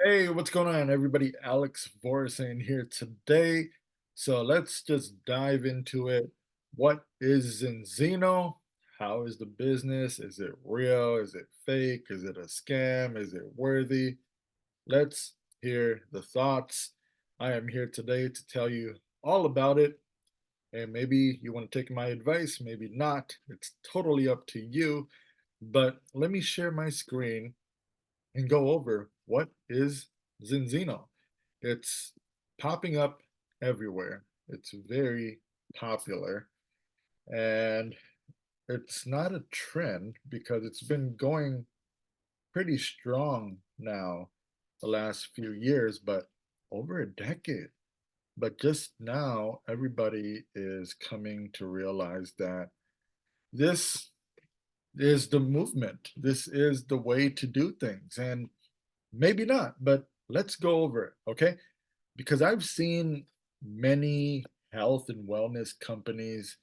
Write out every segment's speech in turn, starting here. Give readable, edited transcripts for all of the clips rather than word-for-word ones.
Hey, what's going on, everybody? Alex Vorson here today. So let's just dive into it. What is Zinzino? How is the business? Is it real? Is it fake? Is it a scam? Is it worthy? Let's hear the thoughts. I am here today to tell you all about it. And maybe you want to take my advice, maybe not. It's totally up to you. But let me share my screen and go over what is Zinzino. It's popping up everywhere. It's very popular and it's not a trend because it's been going pretty strong now the last few years, but over a decade. But just now, everybody is coming to realize that this is the movement. This is the way to do things. And maybe not, but let's go over it, okay? Because I've seen many health and wellness companies,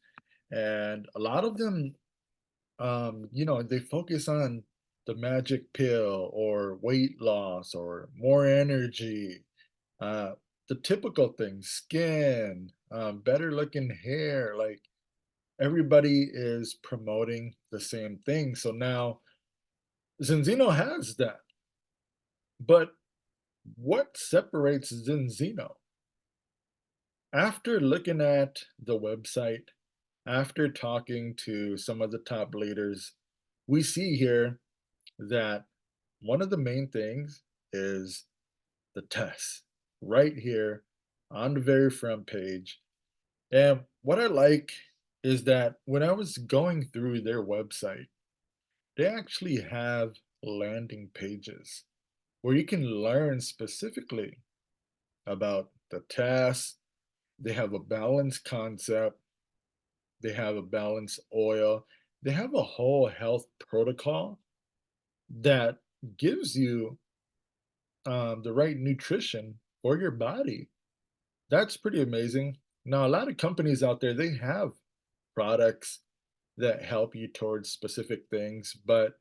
and a lot of them, they focus on the magic pill or weight loss or more energy, uh, the typical things, skin, better looking hair. Like everybody is promoting the same thing. So now Zinzino has that. But what separates Zinzino? After looking at the website, after talking to some of the top leaders, we see here that one of the main things is the test right here on the very front page. And what I like is that when I was going through their website, they actually have landing pages where you can learn specifically about the test. They have a balanced concept. They have a balanced oil. They have a whole health protocol that gives you the right nutrition for your body. That's pretty amazing. Now, a lot of companies out there, they have products that help you towards specific things, but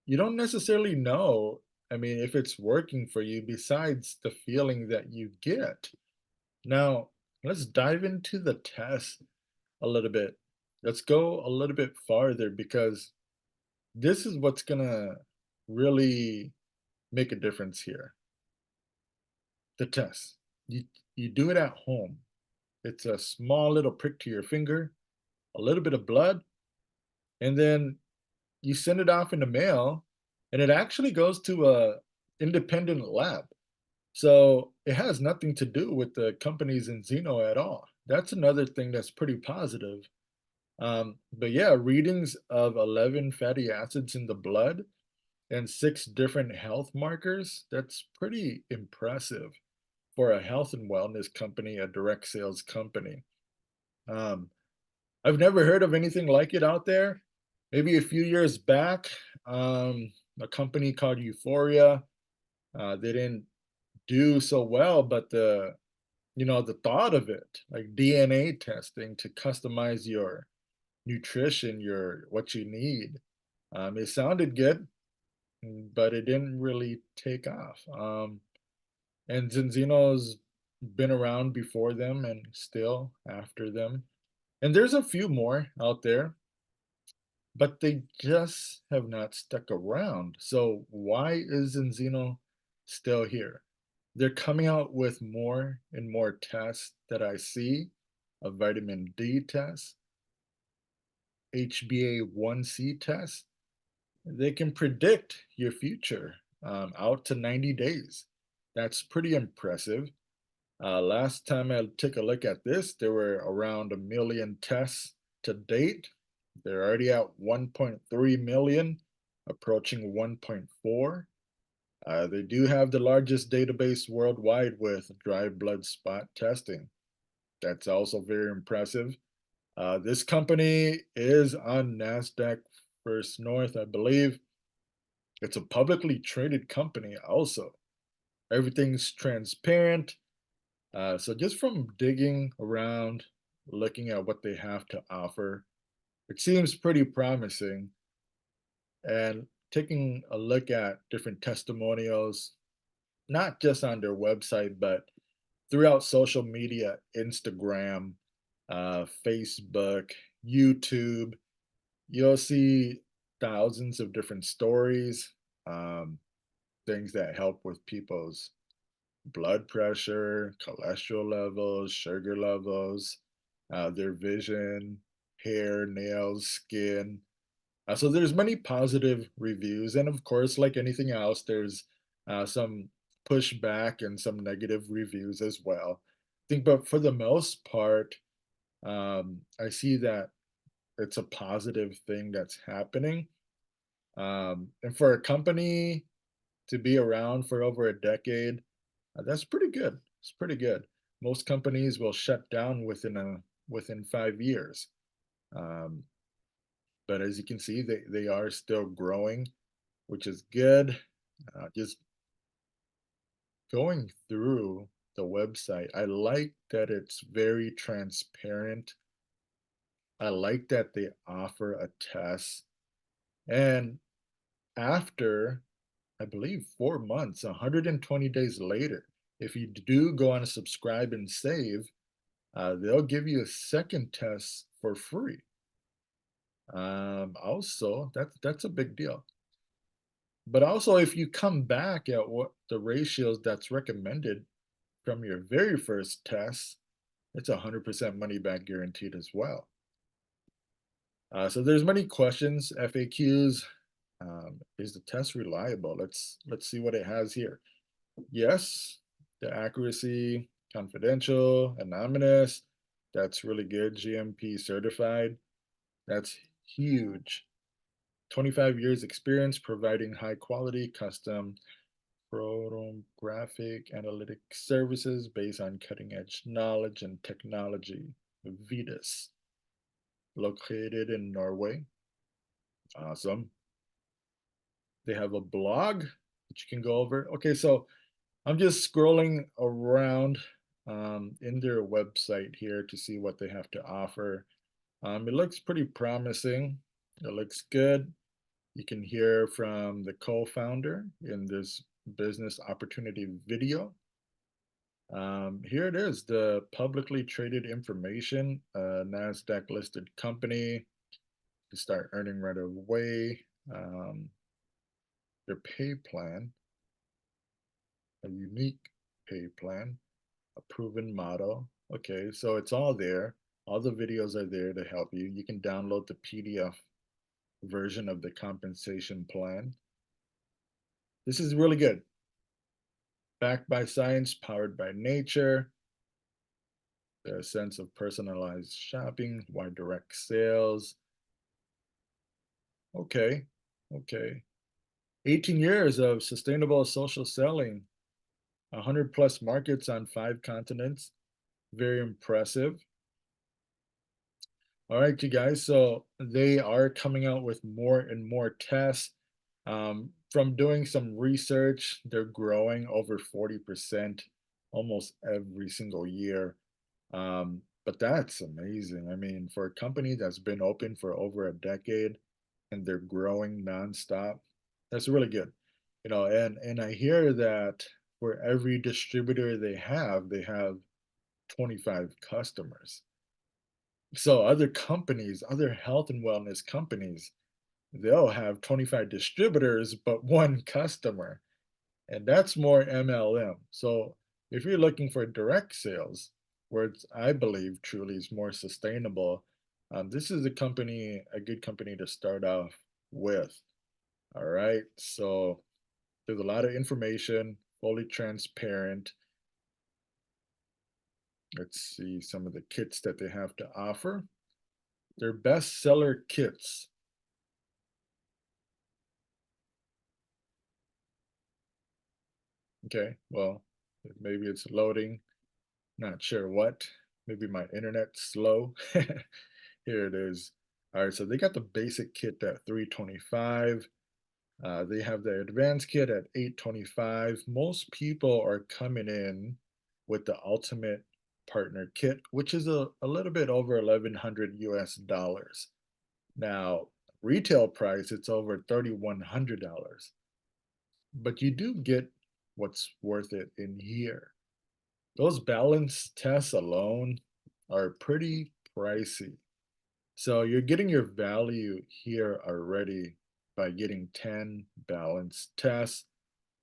you don't necessarily know, I mean, if it's working for you besides the feeling that you get. Now, let's dive into the test a little bit. Let's go a little bit farther because this is what's gonna really make a difference here. The test. You do it at home. It's a small little prick to your finger, a little bit of blood, and then you send it off in the mail, and it actually goes to a independent lab. So it has nothing to do with the companies in Zeno at all. That's another thing that's pretty positive. But yeah, readings of 11 fatty acids in the blood and 6 different health markers, that's pretty impressive for a health and wellness company, a direct sales company. Um, I've never heard of anything like it out there. Maybe a few years back, a company called Euphoria, they didn't do so well, but the thought of it, like DNA testing to customize your nutrition, your what you need, it sounded good, but it didn't really take off. And Zinzino's been around before them and still after them. And there's a few more out there, but they just have not stuck around. So why is Zinzino still here? They're coming out with more and more tests that I see, a vitamin D test, HbA1c test. They can predict your future out to 90 days. That's pretty impressive. Last time I took a look at this, there were around a million tests to date. They're already at 1.3 million, approaching 1.4. They do have the largest database worldwide with dry blood spot testing. That's also very impressive. This company is on NASDAQ First North, I believe. It's a publicly traded company, also. Everything's transparent. So just from digging around, looking at what they have to offer, it seems pretty promising. And taking a look at different testimonials, not just on their website, but throughout social media, Instagram, Facebook, YouTube. You'll see thousands of different stories, um, things that help with people's blood pressure, cholesterol levels, sugar levels, their vision, hair, nails, skin. So there's many positive reviews, and of course, like anything else, there's some pushback and some negative reviews as well. I think, but for the most part, I see that it's a positive thing that's happening. And for a company to be around for over a decade, that's pretty good. It's pretty good. Most companies will shut down within 5 years. Um, but as you can see, they are still growing, which is good. Just going through the website, I like that it's very transparent. I like that they offer a test. And after, I believe, 4 months, 120 days later, if you do go on a subscribe and save, they'll give you a second test for free. Also, that's a big deal. But also, if you come back at what the ratios that's recommended from your very first test, it's 100% money back guaranteed as well. So there's many questions, FAQs. Is the test reliable? Let's see what it has here. Yes, the accuracy, confidential, anonymous. That's really good. GMP certified. That's huge. 25 years experience providing high quality custom photographic analytic services based on cutting edge knowledge and technology. Vitas, located in Norway. Awesome. They have a blog that you can go over. Okay, so I'm just scrolling around in their website here to see what they have to offer. It looks pretty promising. It looks good. You can hear from the co-founder in this business opportunity video. Here it is, the publicly traded information, NASDAQ listed company. You start earning right away. Their pay plan, a unique pay plan, a proven model. Okay, so it's all there. All the videos are there to help you. You can download the PDF version of the compensation plan. This is really good. Backed by science, powered by nature, the sense of personalized shopping, why direct sales. Okay, okay. 18 years of sustainable social selling, 100 plus markets on 5 continents. Very impressive. All right, you guys. So they are coming out with more and more tests. From doing some research, they're growing over 40% almost every single year. But that's amazing. I mean, for a company that's been open for over a decade and they're growing nonstop, that's really good. And I hear that for every distributor they have 25 customers. So other companies, other health and wellness companies, they'll have 25 distributors, but one customer. And that's more MLM. So if you're looking for direct sales, where it's, I believe, truly is more sustainable, this is a good company to start off with. All right. So there's a lot of information, fully transparent. Let's see some of the kits that they have to offer. Their bestseller kits. Okay, well, maybe it's loading. Not sure what. Maybe my internet's slow. Here it is. All right, so they got the basic kit at 325. They have the advanced kit at 825. Most people are coming in with the ultimate partner kit, which is a little bit over 1100 US dollars. Now, retail price, it's over $3,100. But you do get what's worth it in here. Those balance tests alone are pretty pricey. So you're getting your value here already by getting 10 balance tests,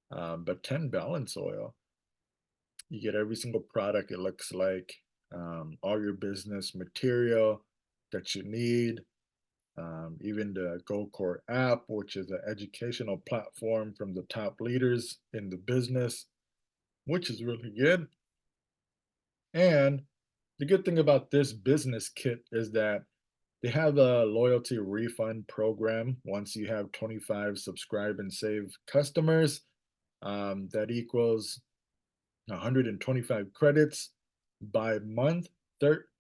but 10 balance oil. You get every single product, it looks like, all your business material that you need, even the GoCore app, which is an educational platform from the top leaders in the business, which is really good. And the good thing about this business kit is that they have a loyalty refund program. Once you have 25 subscribe and save customers, that equals 125 credits by month.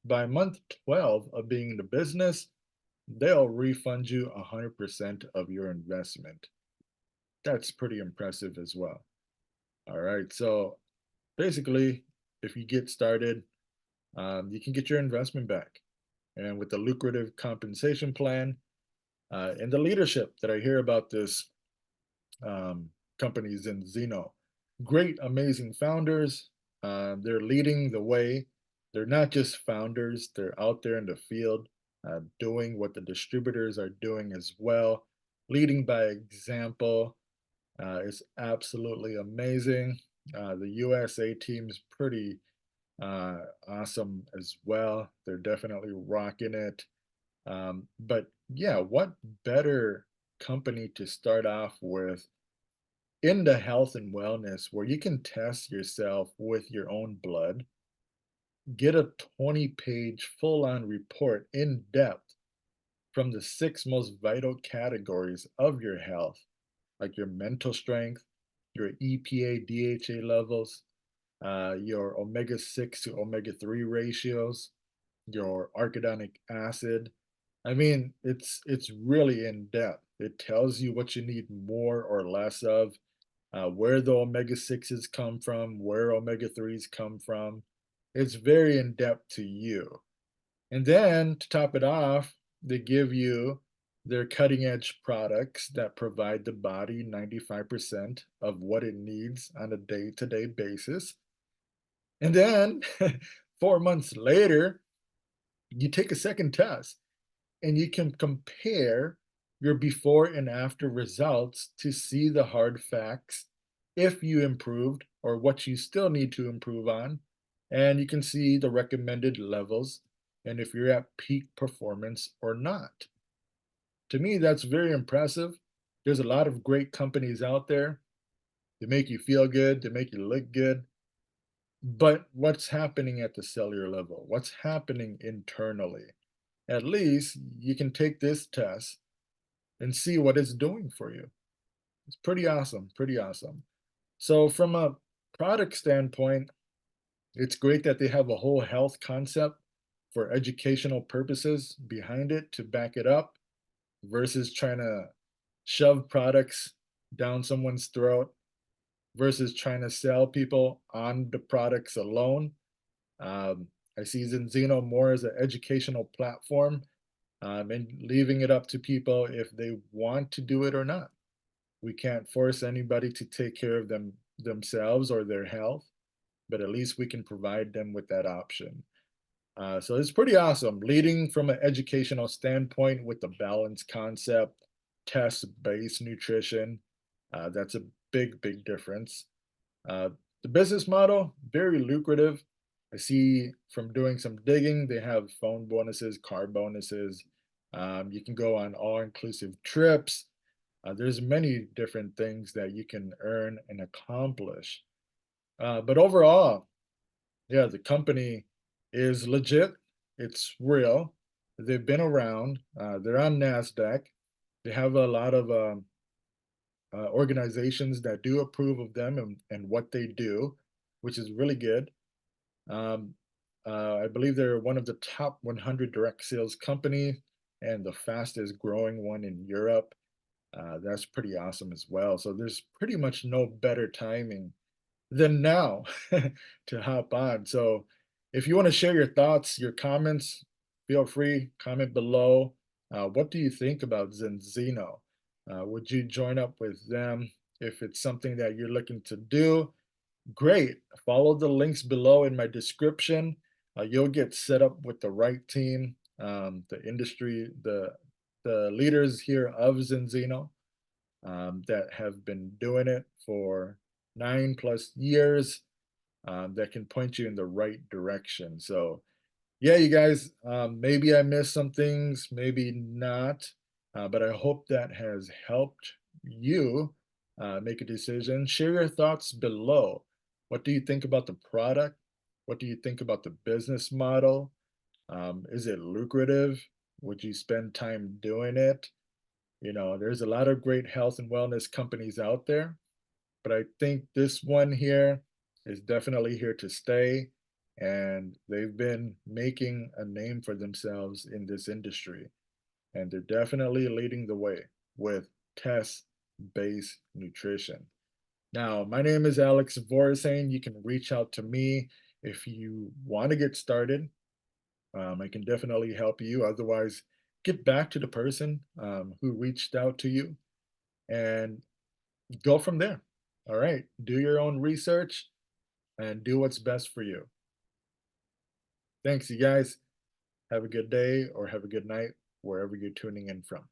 By month 12 of being in the business, they'll refund you 100% of your investment. That's pretty impressive as well. All right. So basically, if you get started, you can get your investment back. And with the lucrative compensation plan and the leadership that I hear about this um, company, Zinzino, great, amazing founders. They're leading the way. They're not just founders, they're out there in the field doing what the distributors are doing as well, leading by example. Is absolutely amazing. The USA team's pretty awesome as well. They're definitely rocking it. But yeah, what better company to start off with in the health and wellness where you can test yourself with your own blood, get a 20-page full on report in depth from the six most vital categories of your health, like your mental strength, your EPA, DHA levels, your omega 6 to omega 3 ratios, your arachidonic acid. I mean, it's really in depth. It tells you what you need more or less of, where the omega 6s come from, where omega 3s come from. It's very in depth to you. And then to top it off, they give you their cutting edge products that provide the body 95% of what it needs on a day to day basis. And then 4 months later, you take a second test and you can compare your before and after results to see the hard facts, if you improved or what you still need to improve on. And you can see the recommended levels and if you're at peak performance or not. To me, that's very impressive. There's a lot of great companies out there. They make you feel good, they make you look good. But what's happening at the cellular level? What's happening internally? At least you can take this test and see what it's doing for you. It's pretty awesome, pretty awesome. So from a product standpoint, it's great that they have a whole health concept for educational purposes behind it to back it up versus trying to shove products down someone's throat versus trying to sell people on the products alone. Um, I see Zinzino more as an educational platform and leaving it up to people if they want to do it or not. We can't force anybody to take care of themselves or their health, but at least we can provide them with that option. So it's pretty awesome. Leading from an educational standpoint with the balance concept, test-based nutrition. That's a big, big difference. Uh, the business model, very lucrative. I see from doing some digging, they have phone bonuses, car bonuses. You can go on all-inclusive trips. There's many different things that you can earn and accomplish. But overall, yeah, the company is legit. It's real. They've been around. They're on NASDAQ. They have a lot of organizations that do approve of them and what they do, which is really good. Um, I believe they're one of the top 100 direct sales company and the fastest growing one in Europe. That's pretty awesome as well. So there's pretty much no better timing than now to hop on. So if you want to share your thoughts, your comments, feel free, comment below. What do you think about Zinzino? Would you join up with them? If it's something that you're looking to do, great. Follow the links below in my description. You'll get set up with the right team, the industry, the leaders here of Zinzino that have been doing it for 9+ years that can point you in the right direction. So yeah, you guys, maybe I missed some things, maybe not, but I hope that has helped you make a decision. Share your thoughts below. What do you think about the product? What do you think about the business model? Is it lucrative? Would you spend time doing it? There's a lot of great health and wellness companies out there, but I think this one here is definitely here to stay, and they've been making a name for themselves in this industry, and they're definitely leading the way with test-based nutrition. Now, my name is Alex Vorisane. You can reach out to me if you want to get started. I can definitely help you. Otherwise, get back to the person who reached out to you and go from there. All right. Do your own research and do what's best for you. Thanks, you guys. Have a good day or have a good night wherever you're tuning in from.